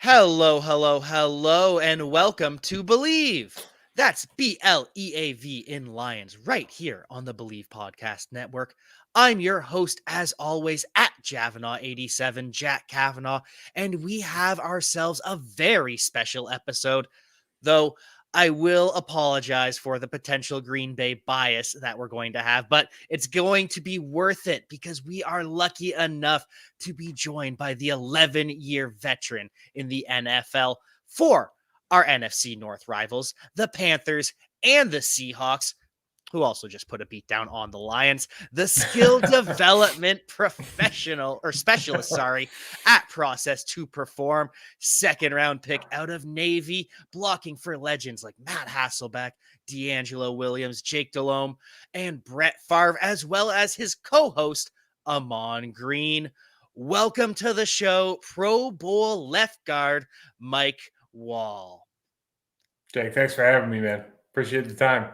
Hello, hello, hello, and welcome to Bleav. That's Bleav in Lions, right here on the Bleav Podcast Network. I'm your host, as always, at Javanaugh87, Jack Kavanaugh, and we have ourselves a very special episode, though I will apologize for the potential Green Bay bias that we're going to have, but it's going to be worth it because we are lucky enough to be joined by the 11-year veteran in the NFL for our NFC North rivals, the Panthers and the Seahawks, who also just put a beat down on the Lions, the skill development professional or specialist, at Process to Perform, second round pick out of Navy, blocking for legends like Matt Hasselbeck, D'Angelo Williams, Jake Delhomme, and Brett Favre, as well as his co-host, Amon Green. Welcome to the show, Pro Bowl left guard, Mike Wall. Jake, thanks for having me, man. Appreciate the time.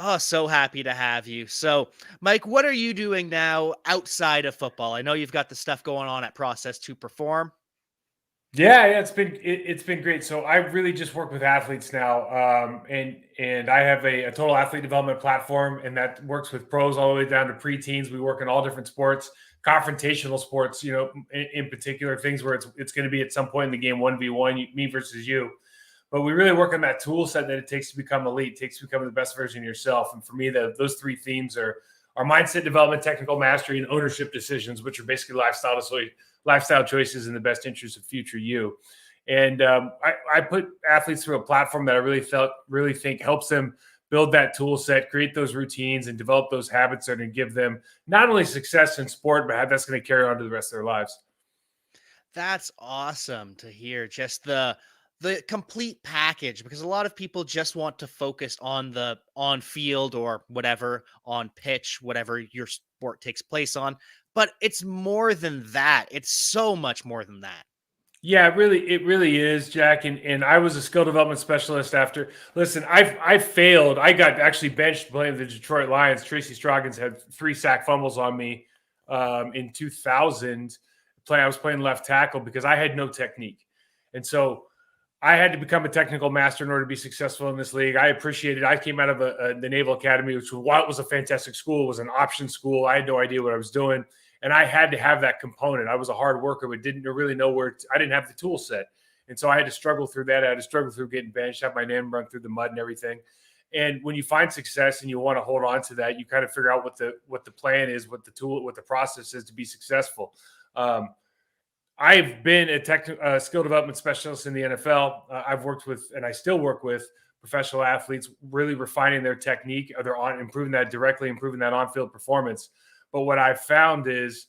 Oh, so happy to have you. So, Mike, what are you doing now outside of football? I know you've got the stuff going on at Process to Perform. Yeah, it's been great. So I really just work with athletes now, and I have a total athlete development platform, and that works with pros all the way down to preteens. We work in all different sports, confrontational sports, in particular things where it's going to be at some point in the game 1v1, me versus you. But we really work on that tool set that it takes to become elite, takes to become the best version of yourself. And for me, those three themes are mindset development, technical mastery, and ownership decisions, which are basically lifestyle choices in the best interest of future you. And I put athletes through a platform that I really think helps them build that tool set, create those routines, and develop those habits that are going to give them not only success in sport, but how that's going to carry on to the rest of their lives. That's awesome to hear. Just the complete package, because a lot of people just want to focus on the on field or whatever, on pitch, whatever your sport takes place on. But it's more than that. It's so much more than that. Yeah, it really is, Jack. And I was a skill development specialist after. Listen, I failed. I got actually benched playing the Detroit Lions. Tracy Stroggins had 3 sack fumbles on me in 2000. I was playing left tackle because I had no technique, and so I had to become a technical master in order to be successful in this league. I appreciated. I came out of the Naval Academy, which, while it was a fantastic school, was an option school. I had no idea what I was doing, and I had to have that component. I was a hard worker, but didn't really know I didn't have the tool set, and so I had to struggle through that. I had to struggle through getting benched, have my name run through the mud and everything. And when you find success and you want to hold on to that, you kind of figure out what the plan is, what the process is to be successful. I've been a skill development specialist in the NFL. I've worked with, and I still work with, professional athletes, really refining their technique, or improving that on-field performance. But what I've found is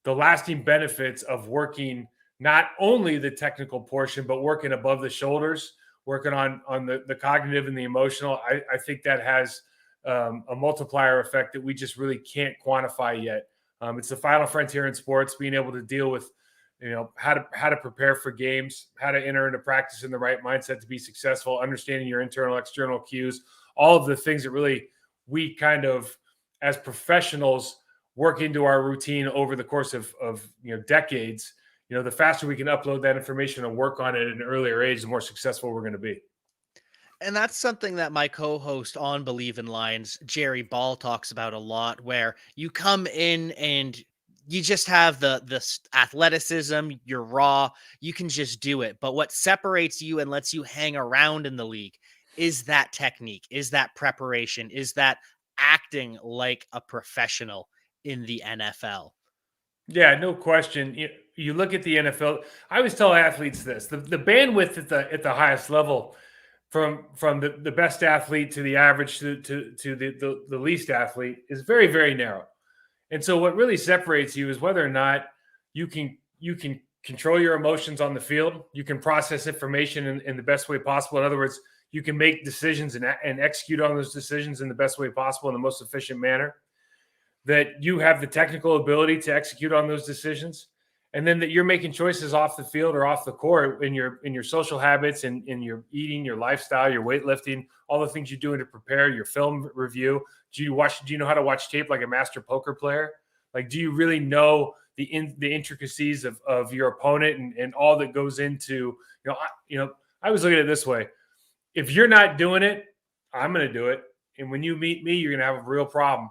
the lasting benefits of working not only the technical portion, but working above the shoulders, working on the cognitive and the emotional. I think that has a multiplier effect that we just really can't quantify yet. It's the final frontier in sports, being able to deal with how to prepare for games, how to enter into practice in the right mindset to be successful, understanding your internal, external cues, all of the things that really we kind of, as professionals, work into our routine over the course of decades. The faster we can upload that information and work on it at an earlier age, the more successful we're going to be. And that's something that my co-host on Bleav in Lions, Jerry Ball, talks about a lot, where you come in and you just have the athleticism, you're raw, you can just do it. But what separates you and lets you hang around in the league is that technique, is that preparation, is that acting like a professional in the NFL. Yeah, no question. You look at the NFL. I always tell athletes this: the bandwidth at the highest level, from the best athlete to the average to the least athlete, is very, very narrow. And so what really separates you is whether or not you can control your emotions on the field. You can process information in the best way possible. In other words, you can make decisions and execute on those decisions in the best way possible, in the most efficient manner. That you have the technical ability to execute on those decisions. And then that you're making choices off the field or off the court in your social habits, and in your eating, your lifestyle, your weightlifting, all the things you're doing to prepare, your film review. Do you know how to watch tape like a master poker player? Like, do you really know the intricacies of your opponent and all that goes into, I was looking at it this way. If you're not doing it, I'm going to do it. And when you meet me, you're going to have a real problem.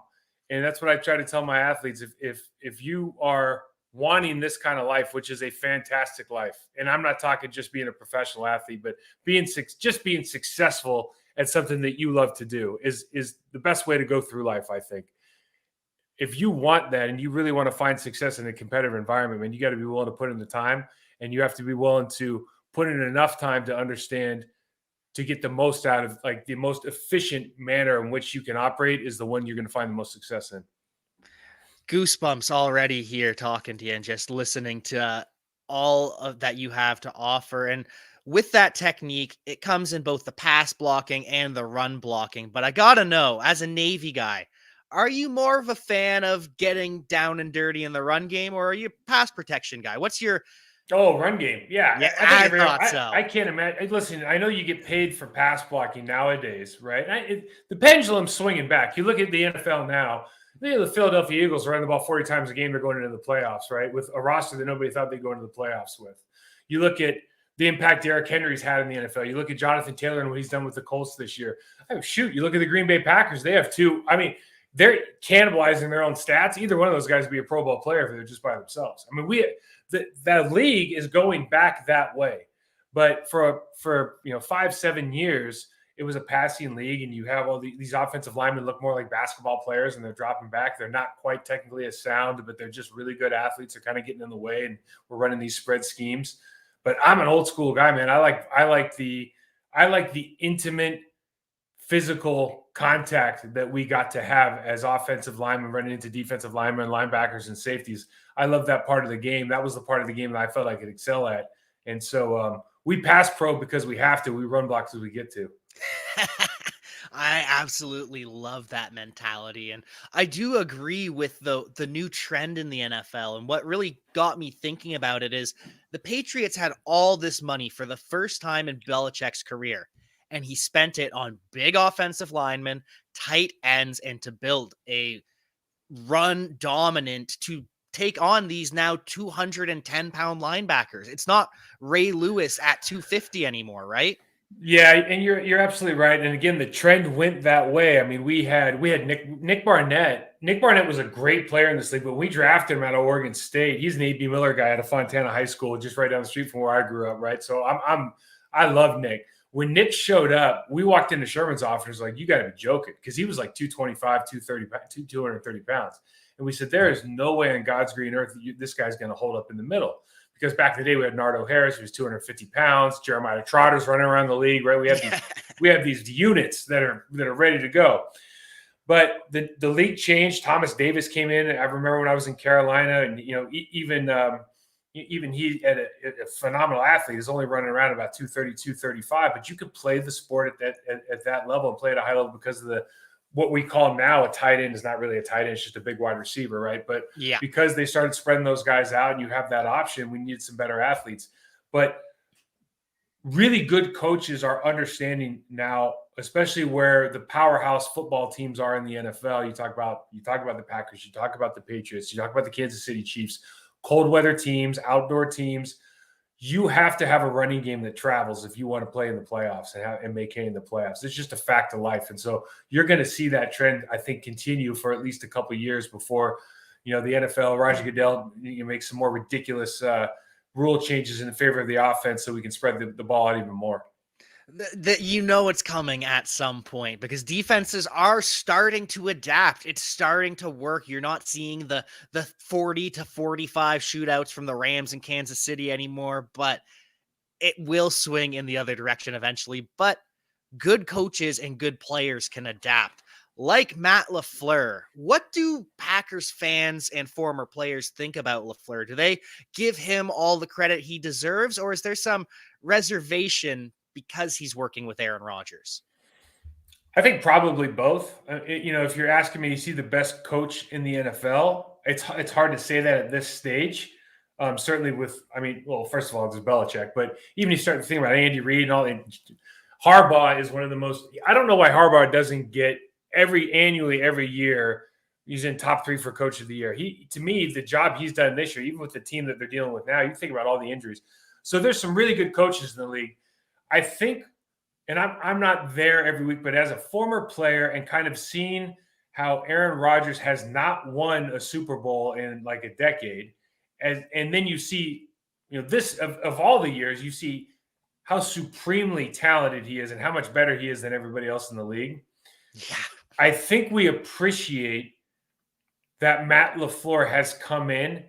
And that's what I try to tell my athletes. If you are wanting this kind of life, which is a fantastic life, and I'm not talking just being a professional athlete, but being successful at something that you love to do is the best way to go through life, I think. If you want that and you really want to find success in a competitive environment, man, you got to be willing to put in the time, and you have to be willing to put in enough time to understand, to get the most out of, like, the most efficient manner in which you can operate is the one you're going to find the most success in. Goosebumps already here talking to you and just listening to all of that you have to offer. And with that technique, it comes in both the pass blocking and the run blocking. But I got to know, as a Navy guy, are you more of a fan of getting down and dirty in the run game, or are you a pass protection guy? What's your Run game. Yeah. Yeah, I think thought so. I can't imagine. Listen, I know you get paid for pass blocking nowadays, right? The pendulum's swinging back. You look at the NFL now. The Philadelphia Eagles are running the ball 40 times a game. They're going into the playoffs, right? With a roster that nobody thought they'd go into the playoffs with. You look at the impact Derrick Henry's had in the NFL. You look at Jonathan Taylor and what he's done with the Colts this year. You look at the Green Bay Packers. They have two. I mean, they're cannibalizing their own stats. Either one of those guys would be a Pro Bowl player if they're just by themselves. I mean, the league is going back that way. But for 5-7 years, it was a passing league, and you have all these offensive linemen look more like basketball players, and they're dropping back. They're not quite technically as sound, but they're just really good athletes. They're kind of getting in the way, and we're running these spread schemes. But I'm an old school guy, man. I like the intimate physical contact that we got to have as offensive linemen running into defensive linemen, linebackers, and safeties. I love that part of the game. That was the part of the game that I felt I could excel at. And so we pass pro because we have to. We run blocks as we get to. I absolutely love that mentality. And I do agree with the new trend in the NFL. And what really got me thinking about it is the Patriots had all this money for the first time in Belichick's career. And he spent it on big offensive linemen, tight ends, and to build a run dominant to take on these now 210-pound linebackers. It's not Ray Lewis at 250 anymore, right? Yeah, and you're absolutely right. And again, the trend went that way. I mean, we had Nick Barnett. Nick Barnett was a great player in this league, but we drafted him out of Oregon State. He's an A.B. Miller guy out of Fontana High School, just right down the street from where I grew up, right? So I love Nick. When Nick showed up, we walked into Sherman's office like, you got to be joking, because he was like 225, 230 pounds. And we said, there is no way on God's green earth that this guy's going to hold up in the middle. Because back in the day, we had Nardo Harris, who was 250 pounds. Jeremiah Trotter's running around the league, right? We have these units that are ready to go. But the league changed. Thomas Davis came in. I remember when I was in Carolina, and even he had a phenomenal athlete. He's only running around about 230, 235. But you could play the sport at that level and play at a high level because of what we call now a tight end is not really a tight end. It's just a big wide receiver, right? But yeah, because they started spreading those guys out and you have that option, we need some better athletes. But really good coaches are understanding now, especially where the powerhouse football teams are in the NFL. You talk about the Packers, you talk about the Patriots, you talk about the Kansas City Chiefs, cold weather teams, outdoor teams. You have to have a running game that travels if you want to play in the playoffs and maintain the playoffs. It's just a fact of life. And so you're going to see that trend, I think, continue for at least a couple of years before, the NFL, Roger Goodell, make some more ridiculous rule changes in favor of the offense so we can spread the ball out even more. That it's coming at some point, because defenses are starting to adapt. It's starting to work. You're not seeing the 40 to 45 shootouts from the Rams in Kansas City anymore, but it will swing in the other direction eventually. But good coaches and good players can adapt. Like Matt LaFleur, what do Packers fans and former players think about LaFleur? Do they give him all the credit he deserves, or is there some reservation because he's working with Aaron Rodgers? I think probably both. If you're asking me, is he the best coach in the NFL? It's hard to say that at this stage. Certainly first of all, there's Belichick, but even you start to think about Andy Reid and all that, Harbaugh is one of the most. I don't know why Harbaugh doesn't get every year He's in top 3 for coach of the year. To me, the job he's done this year, even with the team that they're dealing with now, you think about all the injuries. So there's some really good coaches in the league. I think, and I'm not there every week, but as a former player and kind of seeing how Aaron Rodgers has not won a Super Bowl in like a decade, and then you see, this of all the years, you see how supremely talented he is and how much better he is than everybody else in the league. Yeah. I think we appreciate that Matt LaFleur has come in,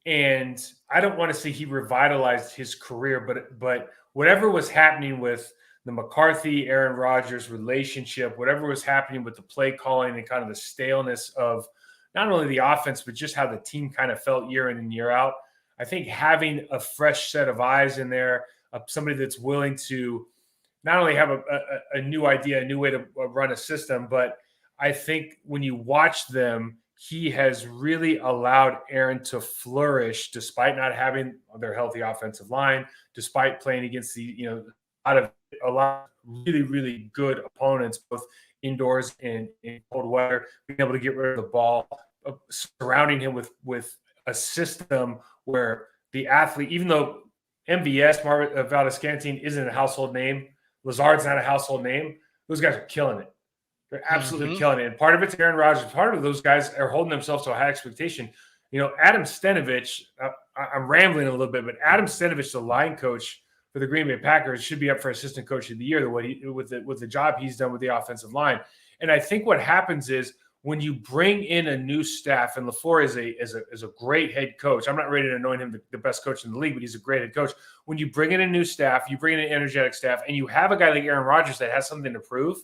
and I don't want to say he revitalized his career, but whatever was happening with the McCarthy Aaron Rodgers relationship, whatever was happening with the play calling and kind of the staleness of not only the offense but just how the team kind of felt year in and year out. I think having a fresh set of eyes in there, somebody that's willing to not only have a new idea, a new way to run a system, but I think when you watch them, he has really allowed Aaron to flourish despite not having their healthy offensive line, despite playing against a lot of really, really good opponents, both indoors and in cold weather, being able to get rid of the ball, surrounding him with a system where the athlete, even though MVS, Marvin Valdez-Scantling, isn't a household name, Lazard's not a household name, those guys are killing it. They're absolutely killing it. And part of it's Aaron Rodgers. Part of those guys are holding themselves to a high expectation. Adam Stenavich, I'm rambling a little bit, but Adam Stenavich, the line coach for the Green Bay Packers, should be up for assistant coach of the year with the job he's done with the offensive line. And I think what happens is when you bring in a new staff, and LaFleur is a great head coach. I'm not ready to anoint him the best coach in the league, but he's a great head coach. When you bring in a new staff, you bring in an energetic staff, and you have a guy like Aaron Rodgers that has something to prove,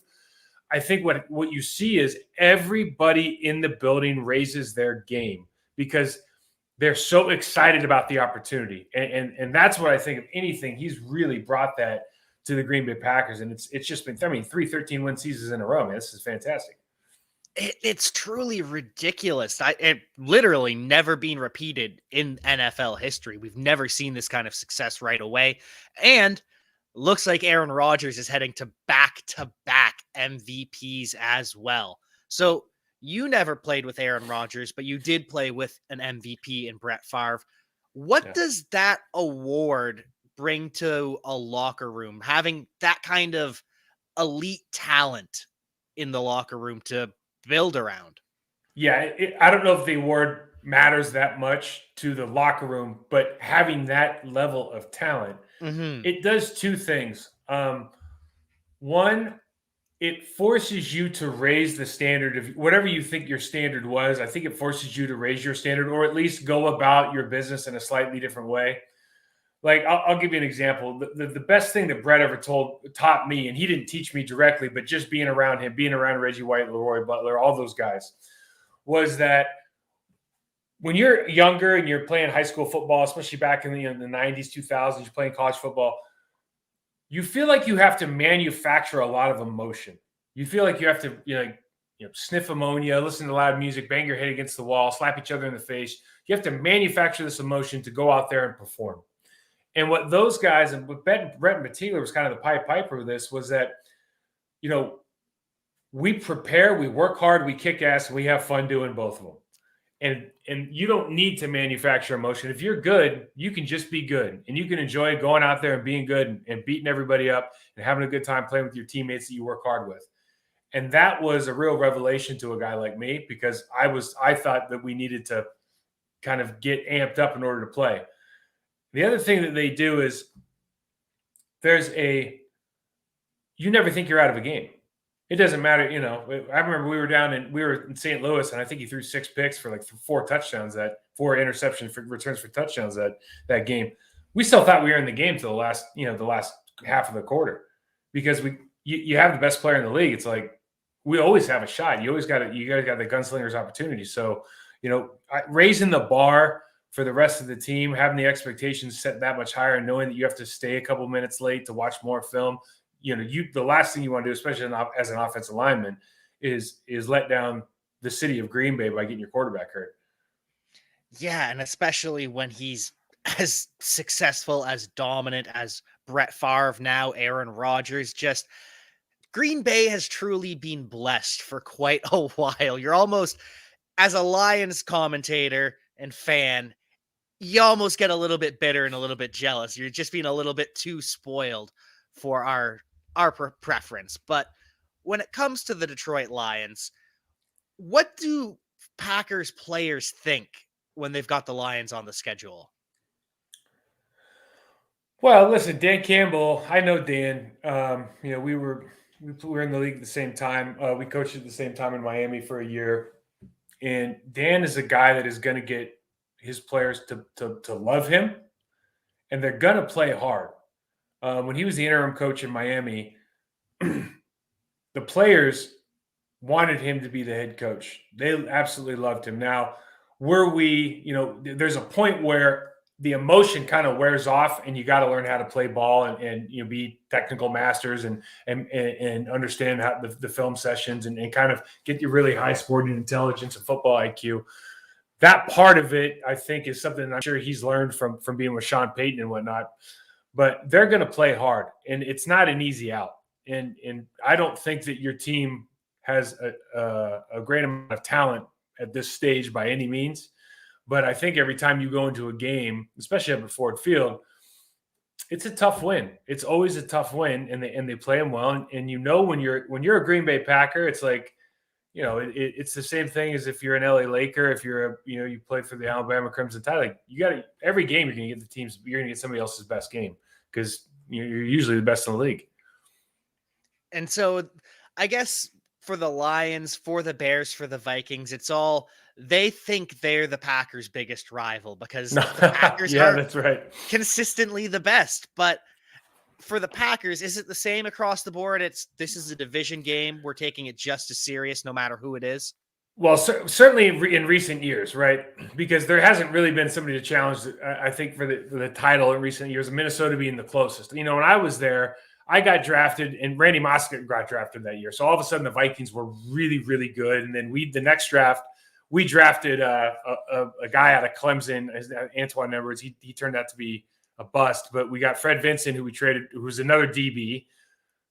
I think what you see is everybody in the building raises their game because they're so excited about the opportunity. And that's what I think, if anything, he's really brought that to the Green Bay Packers. And it's just been, 3 13-win seasons in a row, man. This is fantastic. It's truly ridiculous. It literally never been repeated in NFL history. We've never seen this kind of success right away. And looks like Aaron Rodgers is heading to back-to-back MVPs as well. So you never played with Aaron Rodgers, but you did play with an MVP in Brett Favre. What does that award bring to a locker room, having that kind of elite talent in the locker room to build around? Yeah, I don't know if the award matters that much to the locker room, but having that level of talent, it does two things. One, it forces you to raise the standard of whatever you think your standard was. I think it forces you to raise your standard, or at least go about your business in a slightly different way. Like, I'll give you an example. The best thing that Brett ever taught me, and he didn't teach me directly, but just being around him, being around Reggie White, Leroy Butler, all those guys, was that when you're younger and you're playing high school football, especially back in the 90s, 2000s, you're playing college football, you feel like you have to manufacture a lot of emotion. You feel like you have to, sniff ammonia, listen to loud music, bang your head against the wall, slap each other in the face. You have to manufacture this emotion to go out there and perform. And what those guys, and what Brett and Batigler was kind of the Pied Piper of this, was that, we prepare, we work hard, we kick ass, and we have fun doing both of them. And you don't need to manufacture emotion. If you're good, you can just be good. And you can enjoy going out there and being good and beating everybody up and having a good time playing with your teammates that you work hard with. And that was a real revelation to a guy like me, because I thought that we needed to kind of get amped up in order to play. The other thing that they do is you never think you're out of a game. It doesn't matter. I remember we were in St. Louis, and I think he threw 6 picks for like 4 touchdowns, 4 interceptions for returns for touchdowns that game. We still thought we were in the game till the last half of the quarter, because you have the best player in the league. It's like, we always have a shot. You guys got the gunslinger's opportunity. So, raising the bar for the rest of the team, having the expectations set that much higher, and knowing that you have to stay a couple minutes late to watch more film. The last thing you want to do, especially as an offensive lineman, is let down the city of Green Bay by getting your quarterback hurt. Yeah, and especially when he's as successful, as dominant as Brett Favre, now Aaron Rodgers. Just Green Bay has truly been blessed for quite a while. You're almost as a Lions commentator and fan, you almost get a little bit bitter and a little bit jealous. You're just being a little bit too spoiled for our preference. But when it comes to the Detroit Lions, what do Packers players think when they've got the Lions on the schedule? Well, listen, Dan Campbell. I know Dan. We were in the league at the same time. We coached at the same time in Miami for a year, and Dan is a guy that is going to get his players to love him, and they're going to play hard. When he was the interim coach in Miami, the players wanted him to be the head coach. They absolutely loved him. Now, there's a point where the emotion kind of wears off and you got to learn how to play ball and be technical masters and understand how the film sessions and kind of get your really high sporting intelligence and football IQ. That part of it, I think, is something I'm sure he's learned from being with Sean Payton and whatnot. But they're going to play hard, and it's not an easy out. And I don't think that your team has a great amount of talent at this stage by any means. But I think every time you go into a game, especially up at Ford Field, it's a tough win. It's always a tough win, and they play them well. And when you're a Green Bay Packer, it's like, it's the same thing as if you're an LA Laker, if you're you play for the Alabama Crimson Tide. Like, you got to every game you're going to get you're going to get somebody else's best game because you're usually the best in the league. And so, I guess for the Lions, for the Bears, for the Vikings, it's all they think they're the Packers' biggest rival because the Packers yeah, are that's right. consistently the best. But for the Packers, is it the same across the board? This is a division game. We're taking it just as serious, no matter who it is. Well, certainly in recent years, right? Because there hasn't really been somebody to challenge, I think, for the title in recent years. Minnesota being the closest. When I was there, I got drafted, and Randy Moss got drafted that year. So all of a sudden, the Vikings were really, really good. And then the next draft, we drafted a guy out of Clemson, Antoine Edwards. He turned out to be a bust, but we got Fred Vincent, who we traded, who was another DB.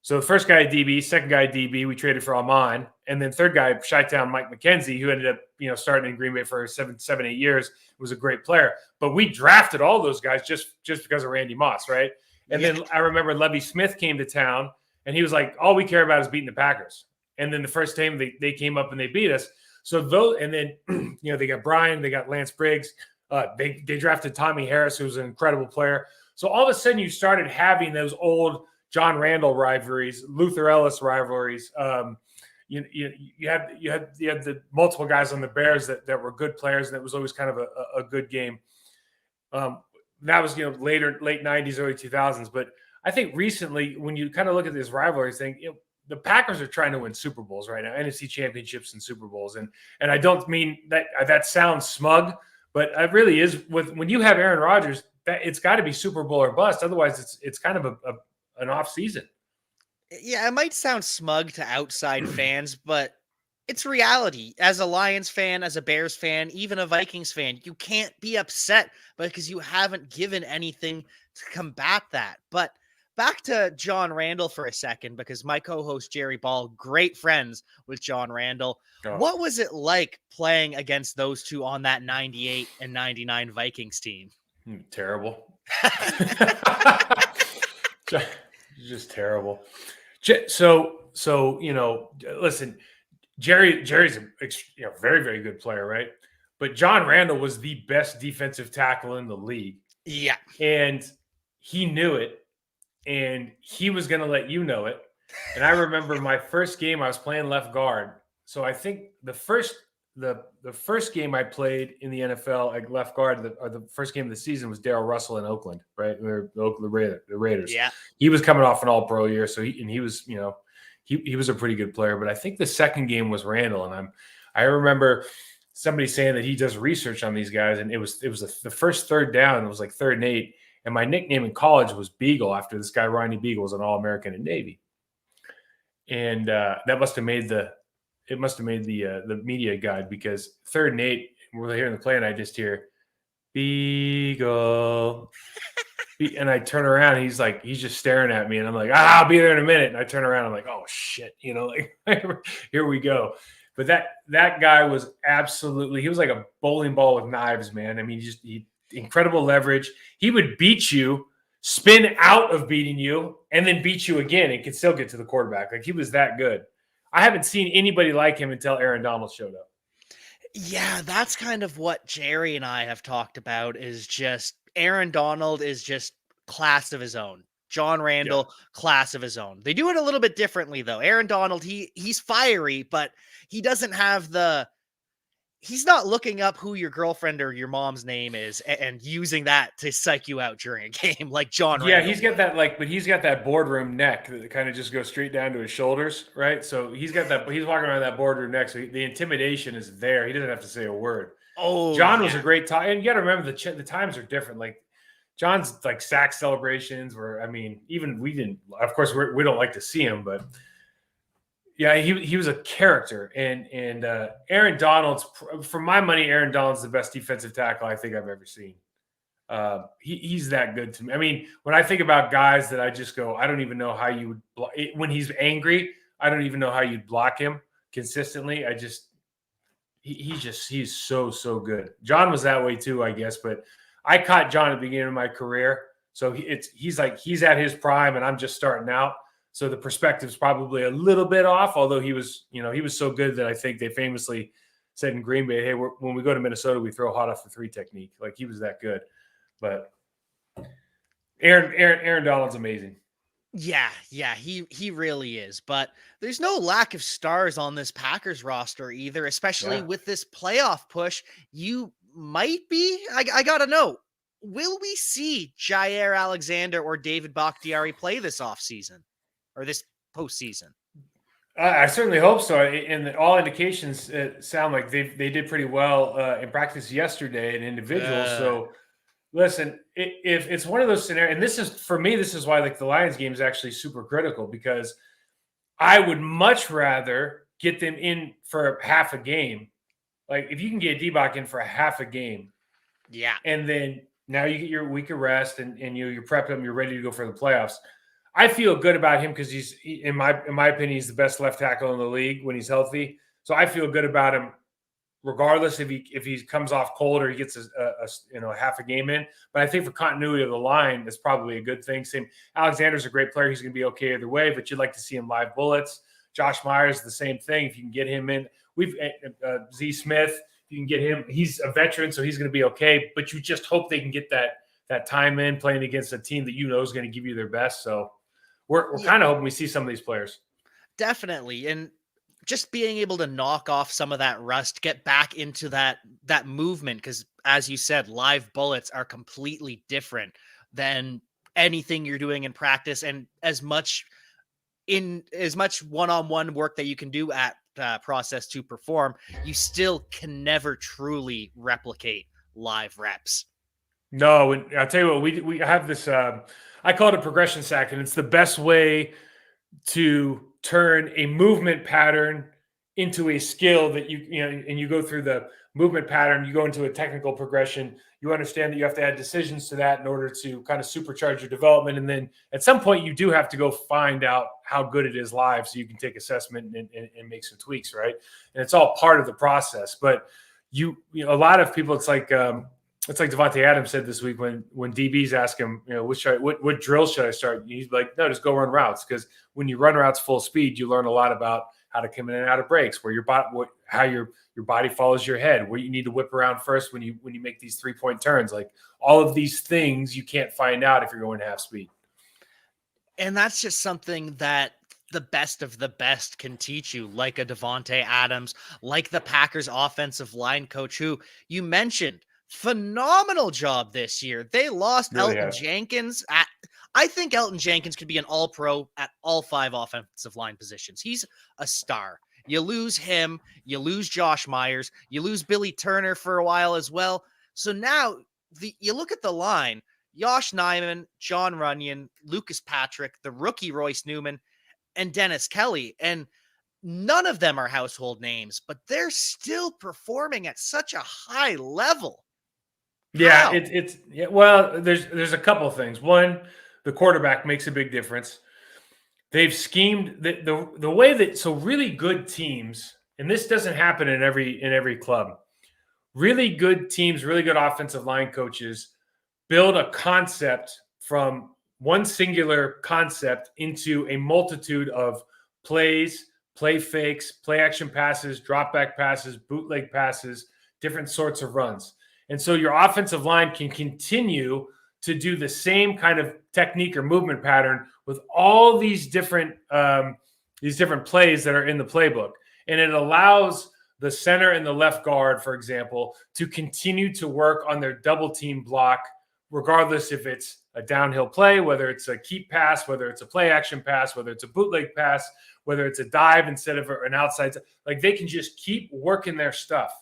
So the first guy DB, second guy DB, we traded for Alman, and then third guy Chi-Town Mike McKenzie, who ended up starting in Green Bay for 7-8 years, was a great player. But we drafted all those guys just because of Randy Moss, right? And then I remember Lovie Smith came to town, and he was like, "All we care about is beating the Packers." And then the first time they came up and they beat us. So those, and then they got Brian, they got Lance Briggs, they drafted Tommy Harris, who was an incredible player. So all of a sudden, you started having those old John Randall rivalries, Luther Ellis rivalries. You had the multiple guys on the Bears that were good players, and it was always kind of a good game. That was late 90s, early 2000s. But I think recently, when you kind of look at this rivalry thing, the Packers are trying to win Super Bowls right now, NFC championships and Super Bowls, and I don't mean that sounds smug, but it really is. When you have Aaron Rodgers, that it's got to be Super Bowl or bust. Otherwise, it's kind of an off season. Yeah, it might sound smug to outside fans, but it's reality. As a Lions fan, as a Bears fan, even a Vikings fan, you can't be upset because you haven't given anything to combat that. But back to John Randall for a second, because my co-host Jerry Ball, great friends with John Randall. Oh. What was it like playing against those two on that 98 and 99 Vikings team? Terrible. Just terrible. So listen, Jerry's a very, very good player, right? But John Randall was the best defensive tackle in the league. Yeah. And he knew it, and he was going to let you know it. And I remember my first game, I was playing left guard. So I think the first game I played in the NFL at left guard, the first game of the season, was Darrell Russell in Oakland, right? The Raiders. Yeah. He was coming off an All-Pro year, so he was, he was a pretty good player. But I think the second game was Randall, and I remember somebody saying that he does research on these guys, and it was the first third down. It was like 3rd and 8, and my nickname in college was Beagle after this guy Ronnie Beagle was an All-American in Navy, and that must have made the media guide, because 3rd and 8, we're hearing the play, and I just hear Beagle. And I turn around, and he's just staring at me, and I'm like, I'll be there in a minute. And I turn around, I'm like, oh shit, here we go. But that guy was absolutely, he was like a bowling ball with knives, man. I mean, he incredible leverage. He would beat you, spin out of beating you, and then beat you again and could still get to the quarterback. Like, he was that good. I haven't seen anybody like him until Aaron Donald showed up. Yeah, that's kind of what Jerry and I have talked about, is just Aaron Donald is just class of his own. John Yeah. Randall, class of his own. They do it a little bit differently though. Aaron Donald, he's fiery, but he doesn't have he's not looking up who your girlfriend or your mom's name is and using that to psych you out during a game like John Yeah, Randall he's got would. that, like, but he's got that boardroom neck that kind of just goes straight down to his shoulders, right? So he's got that. He's walking around that boardroom neck, so the intimidation is there. He doesn't have to say a word. Oh John was a yeah. great time, and you got to remember the times are different. Like, John's like sack celebrations were. I mean, even we didn't. Of course, we don't like to see him, but yeah, he was a character. And Aaron Donald's, for my money, Aaron Donald's the best defensive tackle I think I've ever seen. He's that good to me. I mean, when I think about guys that I just go, I don't even know how you would when he's angry. I don't even know how you'd block him consistently. He's so good. John was that way too, I guess. But I caught John at the beginning of my career, so he's at his prime, and I'm just starting out. So the perspective's probably a little bit off. Although he was so good that I think they famously said in Green Bay, "Hey, when we go to Minnesota, we throw hot off the three technique." Like, he was that good. But Aaron Donald's amazing. Yeah, he really is. But there's no lack of stars on this Packers roster either, especially Yeah. with this playoff push. You might be. I gotta know. Will we see Jair Alexander or David Bakhtiari play this offseason or this postseason? I certainly hope so. And all indications sound like they did pretty well in practice yesterday in individuals. So listen, if it's one of those scenarios, and this is, for me, this is why, like, the Lions game is actually super critical, because I would much rather get them in for half a game. Like, if you can get D-Bach in for a half a game, Yeah. and then now you get your week of rest, and you're prepped up, you're ready to go for the playoffs. I feel good about him because in my opinion, he's the best left tackle in the league when he's healthy. So I feel good about him, regardless if he comes off cold or he gets a half a game in. But I think for continuity of the line, that's probably a good thing. Same, Alexander's a great player; he's going to be okay either way. But you'd like to see him live bullets. Josh Myers, the same thing. If you can get him in, we've Z Smith. If you can get him, he's a veteran, so he's going to be okay. But you just hope they can get that time in playing against a team that is going to give you their best. So we're kind of hoping we see some of these players. Definitely. And just being able to knock off some of that rust, get back into that movement, because as you said, live bullets are completely different than anything you're doing in practice, and as much one-on-one work that you can do at process to perform, you still can never truly replicate live reps. No, and I'll tell you what, we have this. I call it a progression sack, and it's the best way to turn a movement pattern into a skill that and you go through the movement pattern, you go into a technical progression, you understand that you have to add decisions to that in order to kind of supercharge your development. And then at some point you do have to go find out how good it is live so you can take assessment and make some tweaks, right? And it's all part of the process. But a lot of people, it's like Devontae Adams said this week when DBs ask him, what drill should I start? He's like, no, just go run routes, because when you run routes full speed, you learn a lot about how to come in and out of breaks, where how your body follows your head, where you need to whip around first when you make these 3-point turns. Like, all of these things you can't find out if you're going half speed. And that's just something that the best of the best can teach you, like a Devontae Adams, like the Packers offensive line coach, who you mentioned, phenomenal job this year. They lost Really Elton has. Jenkins. I think Elton Jenkins could be an all-pro at all 5 offensive line positions. He's a star. You lose him, you lose Josh Myers, you lose Billy Turner for a while as well. So now you look at the line: Josh Nijman, John Runyon, Lucas Patrick, the rookie Royce Newman, and Dennis Kelly. And none of them are household names, but they're still performing at such a high level. Yeah, How? well, there's a couple of things. One, the quarterback makes a big difference. They've schemed the way that, so really good teams and this doesn't happen in every club. Really good teams, really good offensive line coaches build a concept from one singular concept into a multitude of plays, play fakes, play action passes, drop back passes, bootleg passes, different sorts of runs. And so your offensive line can continue to do the same kind of technique or movement pattern with all these different plays that are in the playbook. And it allows the center and the left guard, for example, to continue to work on their double team block, regardless if it's a downhill play, whether it's a keep pass, whether it's a play action pass, whether it's a bootleg pass, whether it's a dive instead of an outside. Like, they can just keep working their stuff.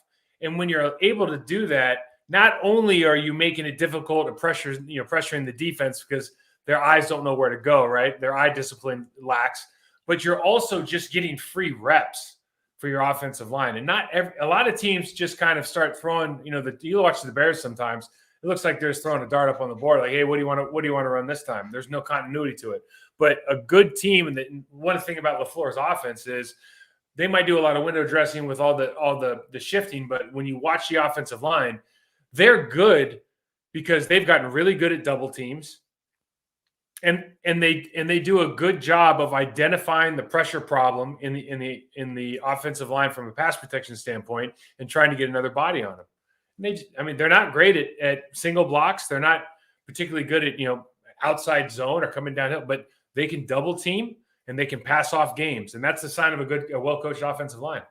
And when you're able to do that, not only are you making it difficult to pressuring the defense because their eyes don't know where to go, right? Their eye discipline lacks, but you're also just getting free reps for your offensive line. And a lot of teams just kind of start throwing, you watch the Bears sometimes, it looks like they're just throwing a dart up on the board. Like, hey, what do you want to run this time? There's no continuity to it. But a good team, and one thing about LaFleur's offense is they might do a lot of window dressing with all the shifting, but when you watch the offensive line, they're good because they've gotten really good at double teams. And they do a good job of identifying the pressure problem in the offensive line from a pass protection standpoint and trying to get another body on them. They're not great at single blocks. They're not particularly good at outside zone or coming downhill, but they can double team and they can pass off games, and that's the sign of a well-coached offensive line.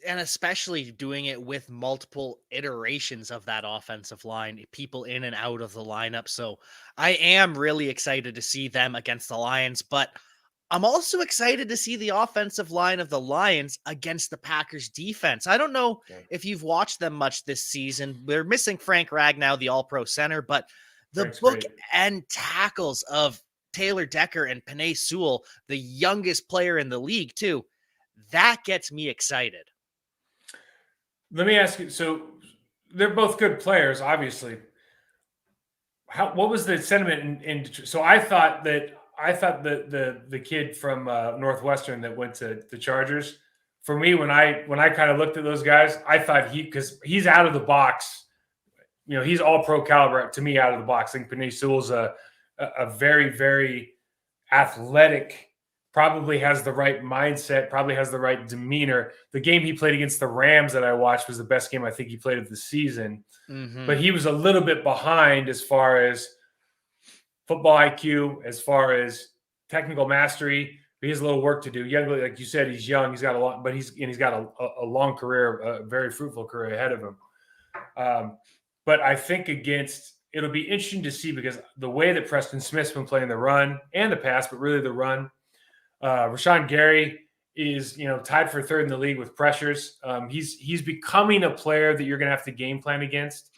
And especially doing it with multiple iterations of that offensive line, people in and out of the lineup. So I am really excited to see them against the Lions, but I'm also excited to see the offensive line of the Lions against the Packers defense. I don't know if you've watched them much this season. They're missing Frank Ragnow, the all-pro center, but the bookend tackles of Taylor Decker and Penei Sewell, the youngest player in the league too, that gets me excited. Let me ask you, so they're both good players, obviously. What was the sentiment in Detroit? So I thought the kid from Northwestern that went to the Chargers, for me, when I kind of looked at those guys, I thought because he's out of the box, he's all pro caliber to me out of the box. I think Penei Sewell's a very, very athletic, probably has the right mindset, probably has the right demeanor. The game he played against the Rams that I watched was the best game I think he played of the season. Mm-hmm. But he was a little bit behind as far as football IQ, as far as technical mastery. He has a little work to do. Young, like you said, he's young. He's got a lot, but he's got a long career, a very fruitful career ahead of him. But I think it'll be interesting to see because the way that Preston Smith's been playing the run and the pass, but really the run. Rashawn Gary is, tied for third in the league with pressures. He's becoming a player that you're going to have to game plan against,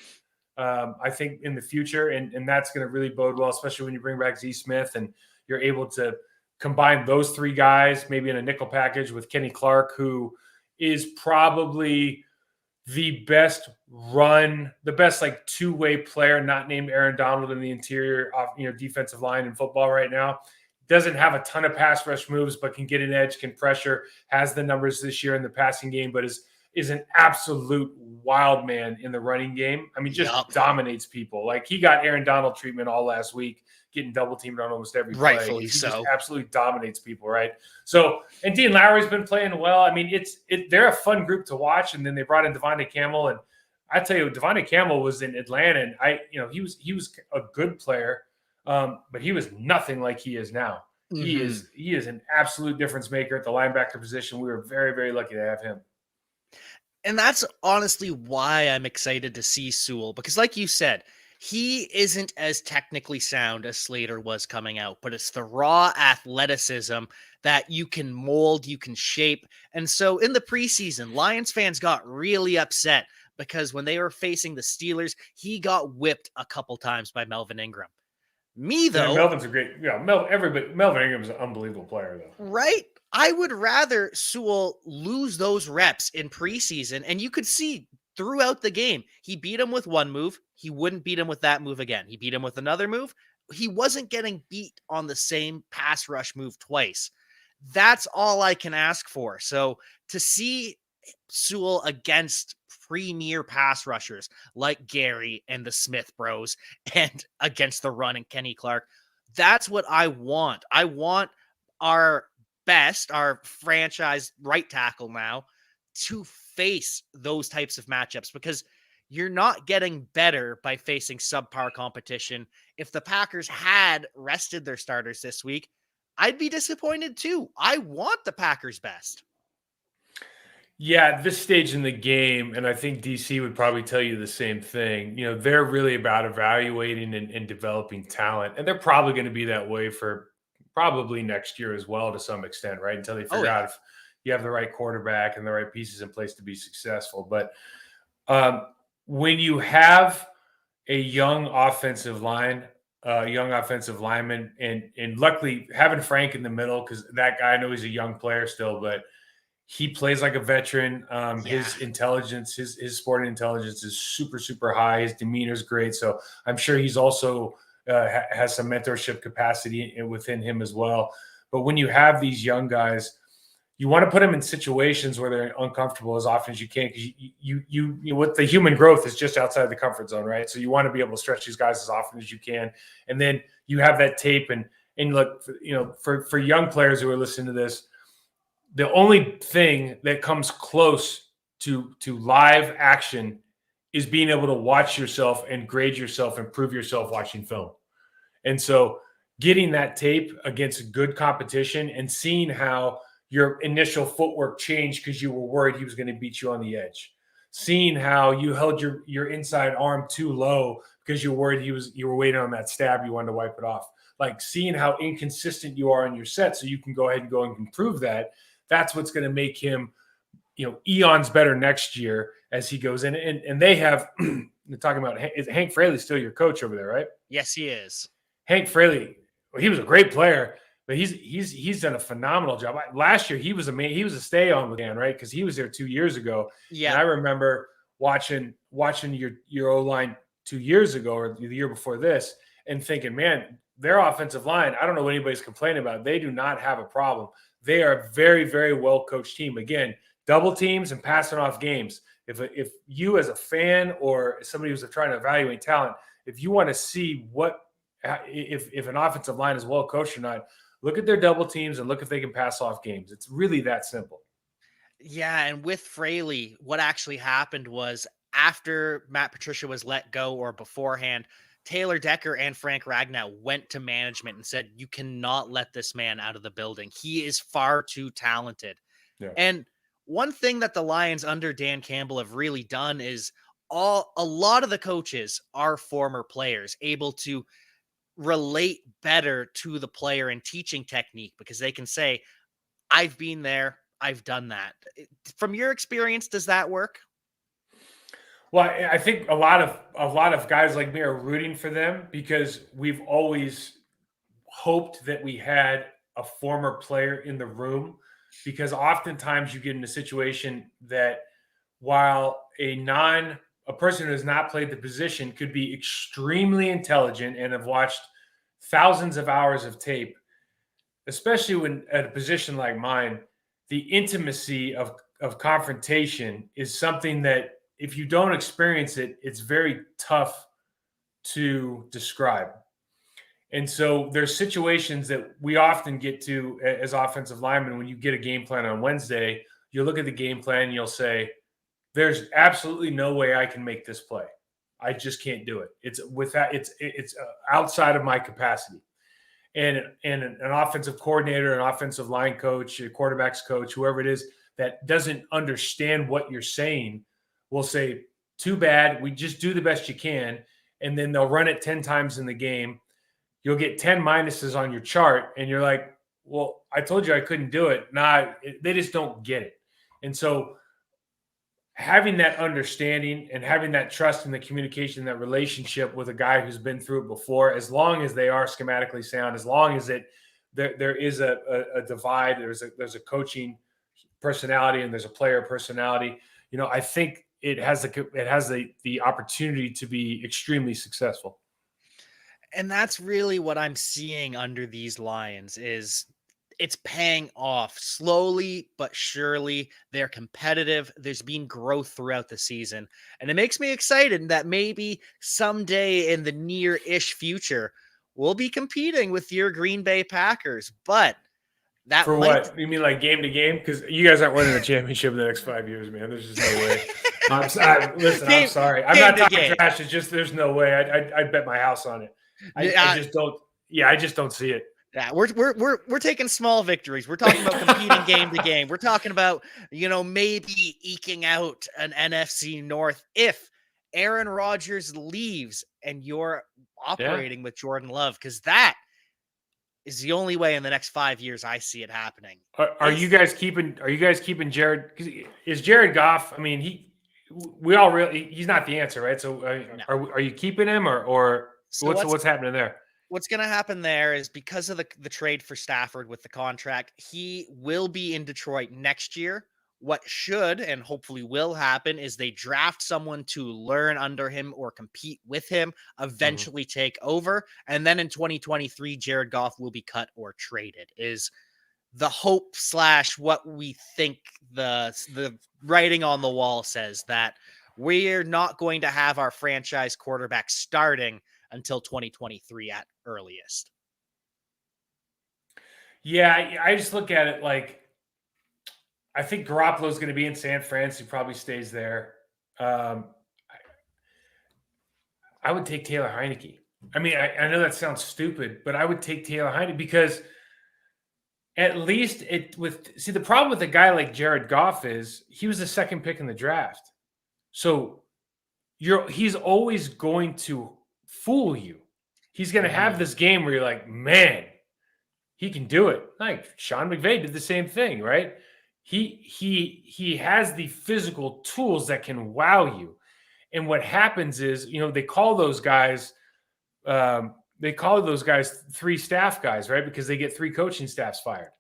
I think, in the future. And that's going to really bode well, especially when you bring back Z Smith and you're able to combine those three guys, maybe in a nickel package with Kenny Clark, who is probably the best like two-way player, not named Aaron Donald in the interior, defensive line in football right now. Doesn't have a ton of pass rush moves, but can get an edge, can pressure, has the numbers this year in the passing game, but is an absolute wild man in the running game. Just dominates people. Like, he got Aaron Donald treatment all last week, getting double teamed on almost every play. Rightfully so. Just absolutely dominates people, right? So, and Dean Lowry's been playing well. They're a fun group to watch. And then they brought in Devontae Campbell, and I tell you, Devontae Campbell was in Atlanta, and he was a good player. But he was nothing like he is now. Mm-hmm. He is an absolute difference maker at the linebacker position. We were very, very lucky to have him. And that's honestly why I'm excited to see Sewell, because like you said, he isn't as technically sound as Slater was coming out, but it's the raw athleticism that you can mold, you can shape. And so in the preseason, Lions fans got really upset because when they were facing the Steelers, he got whipped a couple times by Melvin Ingram. Me, though. Melvin's a great, Melvin Ingram's an unbelievable player, though. Right? I would rather Sewell lose those reps in preseason, and you could see throughout the game, he beat him with one move. He wouldn't beat him with that move again. He beat him with another move. He wasn't getting beat on the same pass rush move twice. That's all I can ask for. So to see Sewell against premier pass rushers like Gary and the Smith bros and against the run and Kenny Clark, that's what I want. I want our our franchise right tackle now to face those types of matchups because you're not getting better by facing subpar competition. If the Packers had rested their starters this week, I'd be disappointed too. I want the Packers best. Yeah, at this stage in the game, and I think DC would probably tell you the same thing. They're really about evaluating and developing talent, and they're probably going to be that way for probably next year as well, to some extent, right? Until they Oh, figure yeah. out if you have the right quarterback and the right pieces in place to be successful. But when you have a young offensive lineman, and luckily having Frank in the middle, because that guy, I know he's a young player still, but he plays like a veteran. Yeah. His intelligence, his sporting intelligence is super, super high. His demeanor is great. So I'm sure he's also has some mentorship capacity within him as well. But when you have these young guys, you want to put them in situations where they're uncomfortable as often as you can, because you with the human growth is just outside the comfort zone, right? So you want to be able to stretch these guys as often as you can, and then you have that tape and look, for young players who are listening to this, the only thing that comes close to live action is being able to watch yourself and grade yourself and prove yourself watching film. And so getting that tape against good competition and seeing how your initial footwork changed because you were worried he was going to beat you on the edge, seeing how you held your inside arm too low because you were worried you were waiting on that stab, you wanted to wipe it off, like seeing how inconsistent you are in your set, so you can go ahead and go and improve that. That's what's going to make him, eons better next year as he goes in. And they have, they're talking about, is Hank Fraley still your coach over there, right? Yes, he is. Hank Fraley, well, he was a great player, but he's done a phenomenal job. Last year he was a stay on with Dan, right? Because he was there 2 years ago, and Yeah. I remember watching your O line 2 years ago or the year before this, and thinking, man, their offensive line, I don't know what anybody's complaining about. They do not have a problem. They are a very, very well coached team. Again, double teams and passing off games. If you as a fan or somebody who's trying to evaluate talent, if you want to see if an offensive line is well coached or not, look at their double teams and look if they can pass off games. It's really that simple. Yeah, and with Fraley, what actually happened was after Matt Patricia was let go or beforehand, Taylor Decker and Frank Ragnow went to management and said, "You cannot let this man out of the building. He is far too talented." Yeah. And one thing that the Lions under Dan Campbell have really done is a lot of the coaches are former players able to relate better to the player and teaching technique because they can say, "I've been there, I've done that." From your experience, does that work? Well, I think a lot of guys like me are rooting for them because we've always hoped that we had a former player in the room, because oftentimes you get in a situation that while a person who has not played the position could be extremely intelligent and have watched thousands of hours of tape, especially when at a position like mine, the intimacy of confrontation is something that if you don't experience it, it's very tough to describe. And so there's situations that we often get to as offensive linemen. When you get a game plan on Wednesday, you'll look at the game plan and you'll say, there's absolutely no way I can make this play. I just can't do it. It's outside of my capacity. And an offensive coordinator, an offensive line coach, a quarterback's coach, whoever it is that doesn't understand what you're saying will say, too bad, we just do the best you can. And then they'll run it 10 times in the game. You'll get 10 minuses on your chart. And you're like, well, I told you I couldn't do it. They just don't get it. And so having that understanding and having that trust in the communication, that relationship with a guy who's been through it before, as long as they are schematically sound, as long as there is a divide, there's a coaching personality and there's a player personality, I think it has the opportunity to be extremely successful. And that's really what I'm seeing under these Lions is it's paying off slowly but surely. They're competitive. There's been growth throughout the season, and it makes me excited that maybe someday in the near-ish future we'll be competing with your Green Bay Packers. But that For might what? You mean like game to game? Because you guys aren't winning the championship in the next 5 years, man. There's just no way. Listen, I'm sorry. I'm not talking trash. It's just there's no way. I'd bet my house on it. I just don't. Yeah, I just don't see it. Yeah, we're taking small victories. We're talking about competing game to game. We're talking about, maybe eking out an NFC North if Aaron Rodgers leaves and you're operating with Jordan Love, because that is the only way in the next 5 years I see it happening. Are you guys keeping Jared? Is Jared Goff? I mean, he's not the answer, right? So No. are you keeping him or So what's happening there? What's going to happen there is because of the trade for Stafford with the contract, he will be in Detroit next year. What should and hopefully will happen is they draft someone to learn under him or compete with him, eventually take over. And then in 2023, Jared Goff will be cut or traded, is the hope / what we think the writing on the wall says, that we're not going to have our franchise quarterback starting until 2023 at earliest. Yeah, I just look at it like I think Garoppolo's going to be in San Fran. He probably stays there. I would take Taylor Heineke. I mean, I know that sounds stupid, but I would take Taylor Heineke because at least the problem with a guy like Jared Goff is he was the second pick in the draft. So he's always going to fool you. He's going to have this game where you're like, man, he can do it. Like Sean McVay did the same thing, right? He has the physical tools that can wow you. And what happens is, they call those guys three staff guys, right? Because they get 3 coaching staffs fired.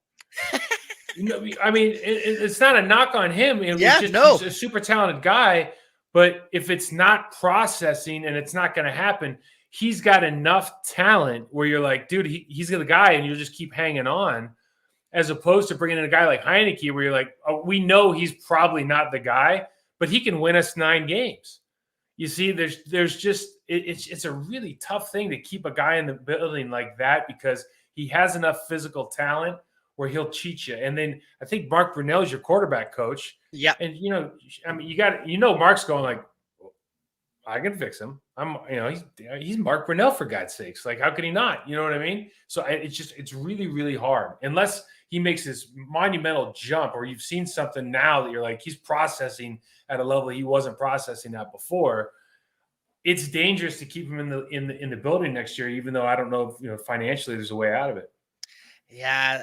I mean, it's not a knock on him. He's a super talented guy. But if it's not processing and it's not going to happen, he's got enough talent where you're like, dude, he's the guy, and you'll just keep hanging on, as opposed to bringing in a guy like Heineke where you're like, oh, we know he's probably not the guy, but he can win us 9 games. You see, there's just it's a really tough thing to keep a guy in the building like that because he has enough physical talent where he'll cheat you. And then I think Mark Brunell is your quarterback coach. Yeah. And, Mark's going like, I can fix him. He's Mark Brunell, for God's sakes. Like, how can he not? You know what I mean? So it's really, really hard unless he makes this monumental jump or you've seen something now that you're like, he's processing at a level he wasn't processing at before. It's dangerous to keep him in the building next year, even though I don't know if, financially there's a way out of it. Yeah,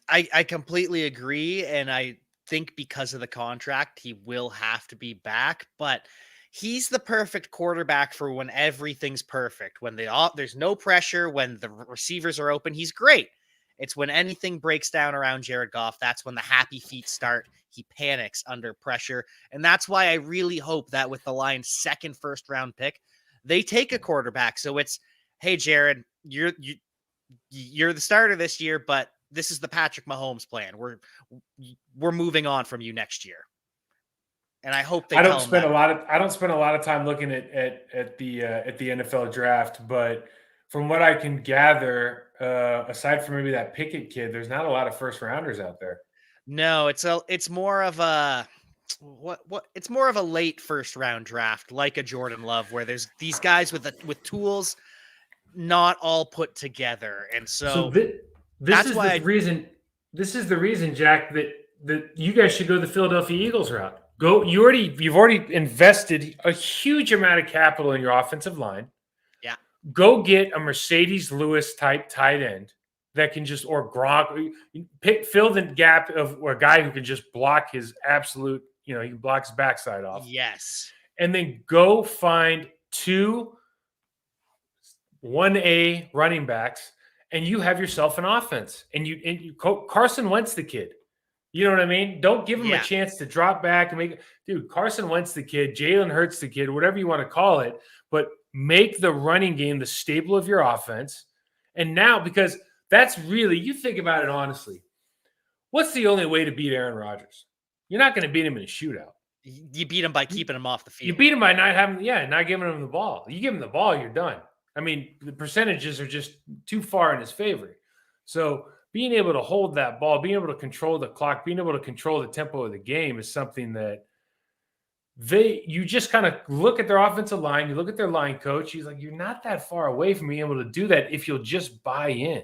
I completely agree. And I think because of the contract, he will have to be back, but he's the perfect quarterback for when everything's perfect, when there's no pressure, when the receivers are open. He's great. It's when anything breaks down around Jared Goff. That's when the happy feet start. He panics under pressure. And that's why I really hope that with the Lions' second first-round pick, they take a quarterback. So it's, hey, Jared, you're the starter this year, but this is the Patrick Mahomes plan. We're moving on from you next year. And I hope I don't spend a lot of time looking at the NFL draft, but from what I can gather, aside from maybe that Pickett kid, there's not a lot of first rounders out there. No, it's more of a it's more of a late first round draft, like a Jordan Love, where there's these guys with tools not all put together. And so this is the reason, Jack, that you guys should go the Philadelphia Eagles route. You've already invested a huge amount of capital in your offensive line. Yeah. Go get a Mercedes Lewis type tight end that can just, or Gronk, fill the gap of a guy who can just block his absolute, he can block his backside off. Yes. And then go find 2 1A running backs, and you have yourself an offense. And you Carson Wentz the kid. You know what I mean? Don't give him a chance to drop back and Carson Wentz the kid, Jalen Hurts the kid, whatever you want to call it, but make the running game the staple of your offense. And now, because that's really, you think about it honestly, what's the only way to beat Aaron Rodgers? You're not going to beat him in a shootout. You beat him by keeping him off the field. You beat him by not giving him the ball. You give him the ball, you're done. I mean, the percentages are just too far in his favor. So being able to hold that ball, being able to control the clock, being able to control the tempo of the game is something that you just kind of look at their offensive line, you look at their line coach, he's like, you're not that far away from being able to do that if you'll just buy in.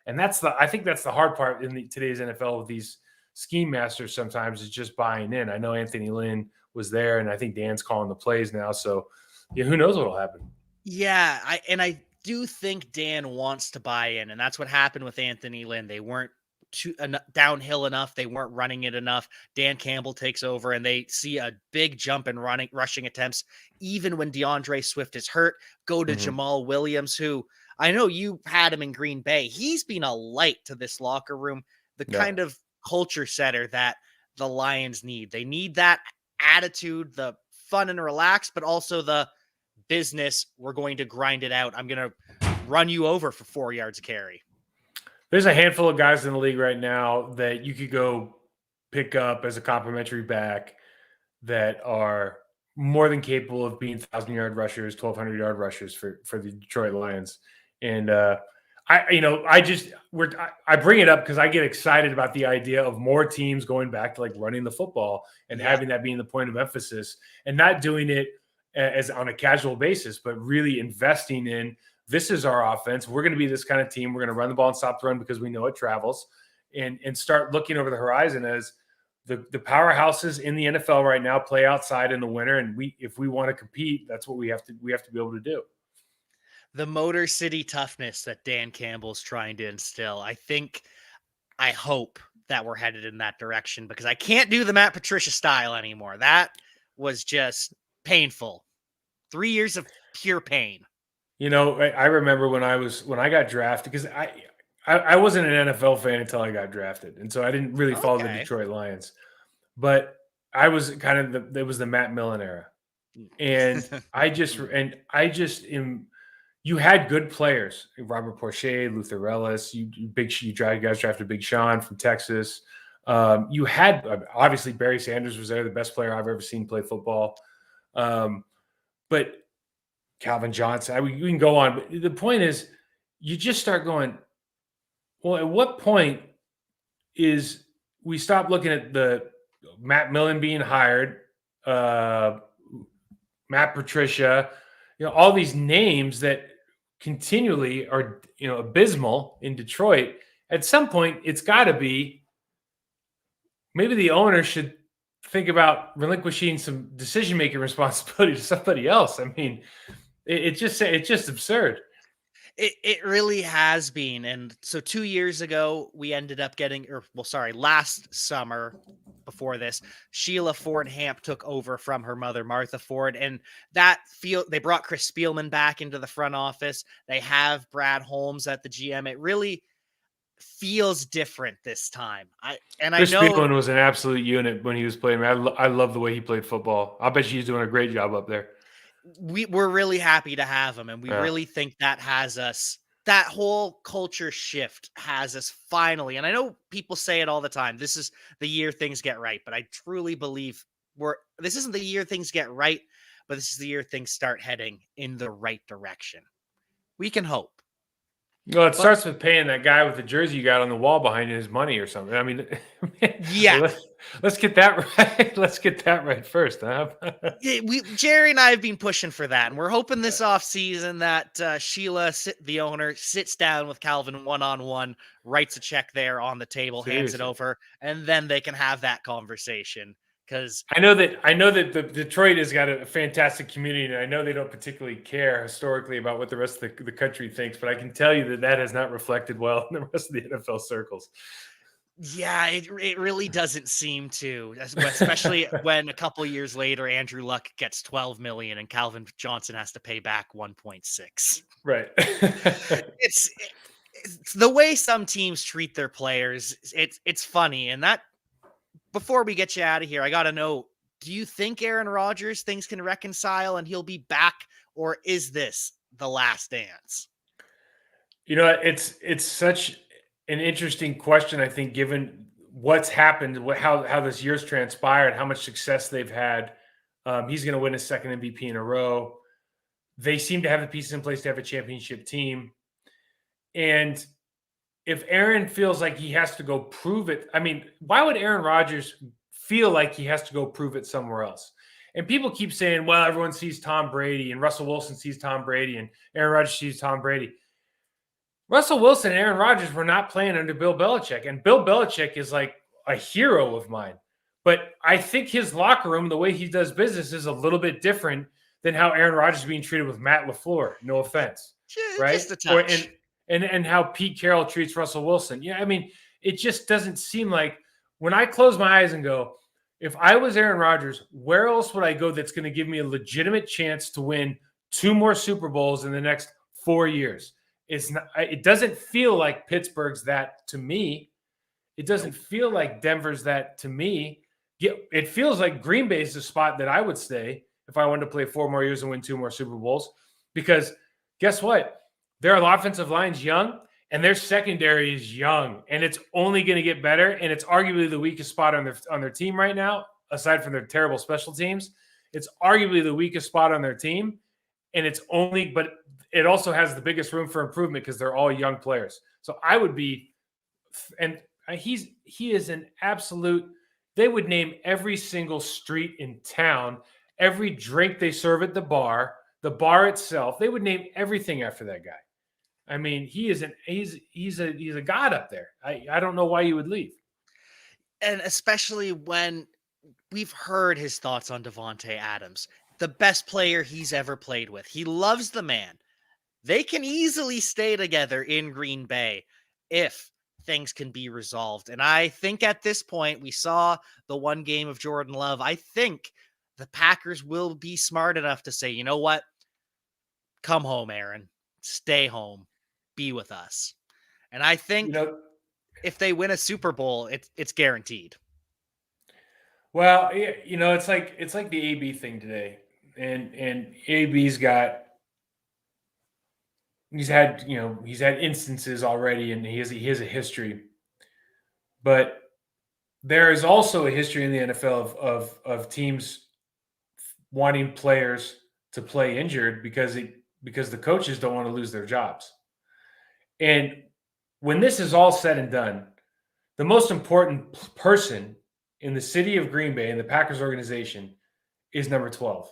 And I think that's the hard part in today's NFL with these scheme masters sometimes is just buying in. I know Anthony Lynn was there, and I think Dan's calling the plays now. So yeah, who knows what will happen? Yeah, I do think Dan wants to buy in, and that's what happened with Anthony Lynn. They weren't downhill enough. They weren't running it enough. Dan Campbell takes over, and they see a big jump in rushing attempts. Even when DeAndre Swift is hurt, go to Jamal Williams, who I know you had him in Green Bay. He's been a light to this locker room, the kind of culture setter that the Lions need. They need that attitude, the fun and relaxed, but also the business. We're going to grind it out. I'm going to run you over for 4 yards of carry. There's a handful of guys in the league right now that you could go pick up as a complimentary back that are more than capable of being 1,000-yard rushers, 1,200-yard rushers for the Detroit Lions. And I bring it up because I get excited about the idea of more teams going back to like running the football and having that being the point of emphasis and not doing it as on a casual basis, but really investing in this is our offense. We're going to be this kind of team. We're going to run the ball and stop the run because we know it travels and start looking over the horizon as the powerhouses in the NFL right now play outside in the winter. And if we want to compete, that's what we have to be able to do. The Motor City toughness that Dan Campbell's trying to instill. I hope that we're headed in that direction because I can't do the Matt Patricia style anymore. That was just painful. 3 years of pure pain. You know, I remember when I got drafted because I wasn't an NFL fan until I got drafted. And so I didn't really follow the Detroit Lions, but I was kind of it was the Matt Millen era. And you had good players, Robert Porcher, Luther Ellis, you guys drafted Big Sean from Texas. You had, obviously Barry Sanders was there, the best player I've ever seen play football. But Calvin Johnson, we can go on. But the point is, you just start going, well, at what point is we stop looking at the Matt Millen being hired, Matt Patricia, all these names that continually are, abysmal in Detroit. At some point, it's got to be maybe the owner should think about relinquishing some decision-making responsibility to somebody else. I mean, it's just absurd. It really has been. And so 2 years ago, we ended up getting, last summer before this, Sheila Ford Hamp took over from her mother, Martha Ford. And they brought Chris Spielman back into the front office. They have Brad Holmes at the GM. It really feels different this time. Chris Spielman was an absolute unit when he was playing. I love the way he played football. I bet he's doing a great job up there. We're really happy to have him, and we really think that that whole culture shift has us finally. And I know people say it all the time, this is the year things get right, but I truly believe this isn't the year things get right, but this is the year things start heading in the right direction. We can hope. Well, it starts with paying that guy with the jersey you got on the wall behind you his money or something. I mean, yeah. Let's get that right. Let's get that right first, huh? Jerry and I have been pushing for that, and we're hoping this offseason that Sheila, the owner, sits down with Calvin one-on-one, writes a check there on the table, hands it over, and then they can have that conversation. Because I know that the Detroit has got a fantastic community, and I know they don't particularly care historically about what the rest of the country thinks, but I can tell you that has not reflected well in the rest of the NFL circles. Yeah, it really doesn't seem to, especially when a couple years later, Andrew Luck gets $12 million and Calvin Johnson has to pay back 1.6. Right. It's the way some teams treat their players. It's funny. And that, before we get you out of here, I got to know, do you think Aaron Rodgers things can reconcile and he'll be back, or is this the last dance? It's such an interesting question, I think, given what's happened, how this year's transpired, how much success they've had. He's going to win his second MVP in a row. They seem to have the pieces in place to have a championship team. And if Aaron feels like he has to go prove it, I mean, why would Aaron Rodgers feel like he has to go prove it somewhere else? And people keep saying, well, everyone sees Tom Brady and Russell Wilson sees Tom Brady and Aaron Rodgers sees Tom Brady. Russell Wilson and Aaron Rodgers were not playing under Bill Belichick. And Bill Belichick is like a hero of mine. But I think his locker room, the way he does business, is a little bit different than how Aaron Rodgers is being treated with Matt LaFleur. No offense. Right? Just a touch. And how Pete Carroll treats Russell Wilson. Yeah, I mean, it just doesn't seem like when I close my eyes and go, if I was Aaron Rodgers, where else would I go that's going to give me a legitimate chance to win 2 more Super Bowls in the next 4 years? It doesn't feel like Pittsburgh's that to me. It doesn't feel like Denver's that to me. It feels like Green Bay is the spot that I would stay if I wanted to play 4 more years and win 2 more Super Bowls. Because guess what? Their offensive line's young and their secondary is young, and it's only going to get better. And it's arguably the weakest spot on their team right now, aside from their terrible special teams. It's arguably the weakest spot on their team, and but it also has the biggest room for improvement because they're all young players. So I would be, and he is an absolute. They would name every single street in town, every drink they serve at the bar itself. They would name everything after that guy. I mean, he's a god up there. I don't know why you would leave. And especially when we've heard his thoughts on Devontae Adams, the best player he's ever played with. He loves the man. They can easily stay together in Green Bay if things can be resolved. And I think at this point, we saw the one game of Jordan Love. I think the Packers will be smart enough to say, you know what? Come home, Aaron. Stay home. Be with us. And I think if they win a Super Bowl, it's guaranteed. Well, it's like the AB thing today. And AB's he's had instances already, and he has a history. But there is also a history in the NFL of teams wanting players to play injured because the coaches don't want to lose their jobs. And when this is all said and done, the most important person in the city of Green Bay and the Packers organization is number 12.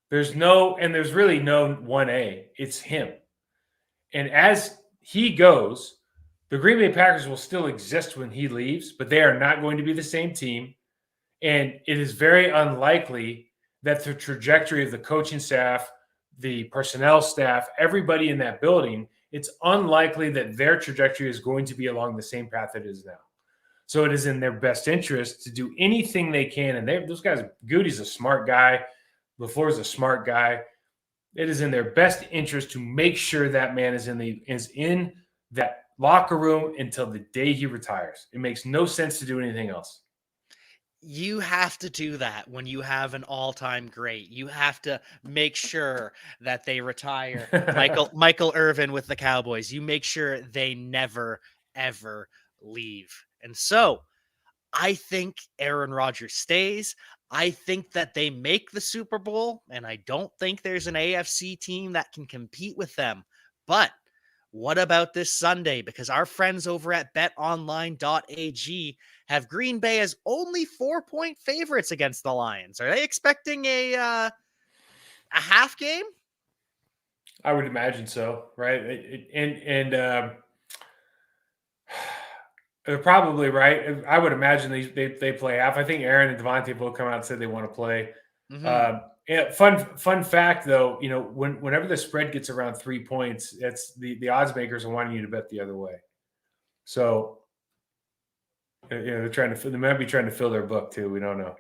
There's really no 1A. It's him. And as he goes, the Green Bay Packers will still exist when he leaves, but they are not going to be the same team. And it is very unlikely that the trajectory of the coaching staff, the personnel staff, everybody in that building, it's unlikely that their trajectory is going to be along the same path it is now. So it is in their best interest to do anything they can. And those guys, Goody's a smart guy. LaFleur's a smart guy. It is in their best interest to make sure that man is in that locker room until the day he retires. It makes no sense to do anything else. You have to do that when you have an all-time great. You have to make sure that they retire. Michael Irvin with the Cowboys. You make sure they never, ever leave. And so I think Aaron Rodgers stays. I think that they make the Super Bowl, and I don't think there's an AFC team that can compete with them. But what about this Sunday? Because our friends over at betonline.ag have Green Bay as only 4-point favorites against the Lions. Are they expecting a half game? I would imagine so, right? They're probably right. I would imagine they play half. I think Aaron and Devontae both come out and said they want to play. Mm-hmm. Fun fact, though, whenever the spread gets around 3 points, it's the odds makers are wanting you to bet the other way. So, they might be trying to fill their book too. We don't know.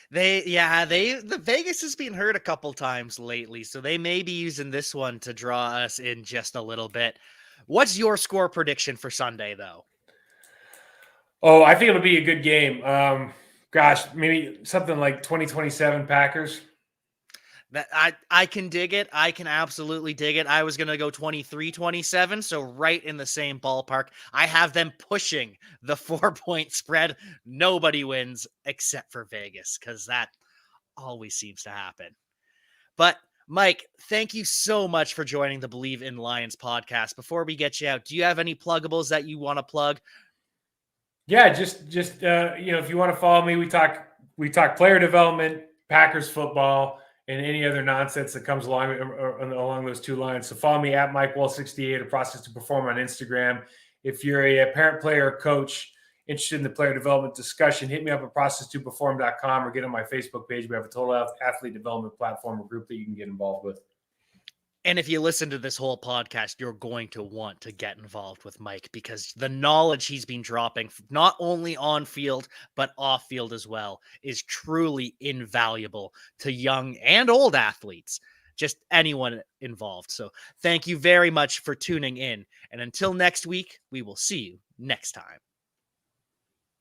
The Vegas has been hurt a couple times lately, so they may be using this one to draw us in just a little bit. What's your score prediction for Sunday, though? Oh, I think it'll be a good game. Maybe something like 20-27 Packers. That I can dig it. I can absolutely dig it. I was going to go 23-27, so right in the same ballpark. I have them pushing the 4-point spread. Nobody wins except for Vegas, because that always seems to happen. But Mike, thank you so much for joining the Bleav in Lions podcast. Before we get you out, do you have any pluggables that you want to plug? Yeah, just if you want to follow me, we talk player development, Packers football, and any other nonsense that comes along those two lines. So follow me at MikeWall68, a process to perform on Instagram. If you're a parent, player, or coach interested in the player development discussion, hit me up at process2perform.com or get on my Facebook page. We have a total athlete development platform or group that you can get involved with. And if you listen to this whole podcast, you're going to want to get involved with Mike, because the knowledge he's been dropping, not only on field, but off field as well, is truly invaluable to young and old athletes, just anyone involved. So thank you very much for tuning in. And until next week, we will see you next time.